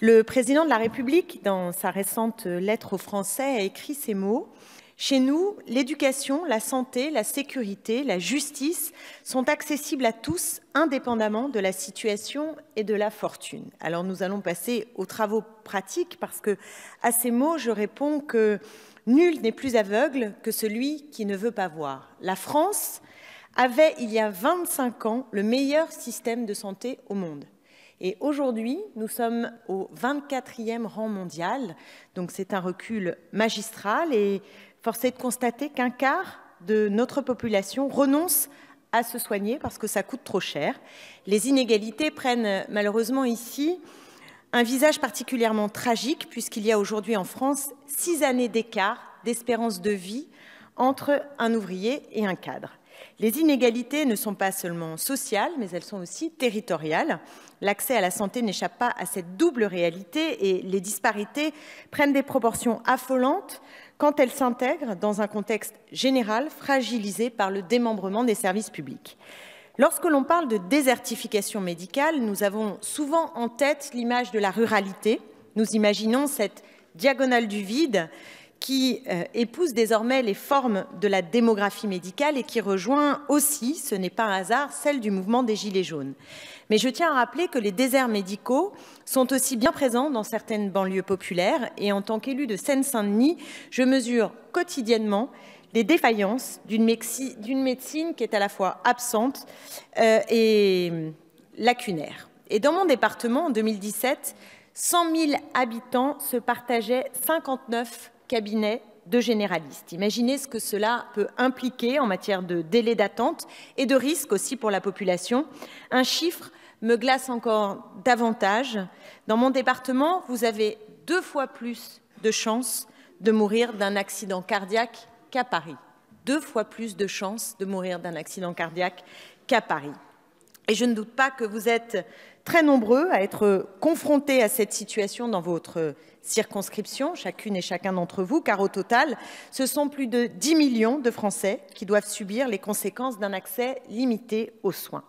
Le président de la République, dans sa récente lettre aux Français, a écrit ces mots. Chez nous, l'éducation, la santé, la sécurité, la justice sont accessibles à tous, indépendamment de la situation et de la fortune. Alors nous allons passer aux travaux pratiques parce que à ces mots, je réponds que nul n'est plus aveugle que celui qui ne veut pas voir. La France avait, il y a 25 ans, le meilleur système de santé au monde. Et aujourd'hui, nous sommes au 24e rang mondial, donc c'est un recul magistral et force est de constater qu'un quart de notre population renonce à se soigner parce que ça coûte trop cher. Les inégalités prennent malheureusement ici un visage particulièrement tragique puisqu'il y a aujourd'hui en France 6 années d'écart d'espérance de vie entre un ouvrier et un cadre. Les inégalités ne sont pas seulement sociales, mais elles sont aussi territoriales. L'accès à la santé n'échappe pas à cette double réalité et les disparités prennent des proportions affolantes quand elles s'intègrent dans un contexte général fragilisé par le démembrement des services publics. Lorsque l'on parle de désertification médicale, nous avons souvent en tête l'image de la ruralité. Nous imaginons cette diagonale du vide qui épouse désormais les formes de la démographie médicale et qui rejoint aussi, ce n'est pas un hasard, celle du mouvement des Gilets jaunes. Mais je tiens à rappeler que les déserts médicaux sont aussi bien présents dans certaines banlieues populaires et en tant qu'élue de Seine-Saint-Denis, je mesure quotidiennement les défaillances d'une médecine qui est à la fois absente et lacunaire. Et dans mon département, en 2017, 100 000 habitants se partageaient 59 cabinets de généralistes. Imaginez ce que cela peut impliquer en matière de délai d'attente et de risque aussi pour la population. Un chiffre me glace encore davantage. Dans mon département, vous avez 2 fois plus de chances de mourir d'un accident cardiaque qu'à Paris. 2 fois plus de chances de mourir d'un accident cardiaque qu'à Paris. Et je ne doute pas que vous êtes très nombreux à être confrontés à cette situation dans votre circonscription, chacune et chacun d'entre vous, car au total, ce sont plus de 10 millions de Français qui doivent subir les conséquences d'un accès limité aux soins.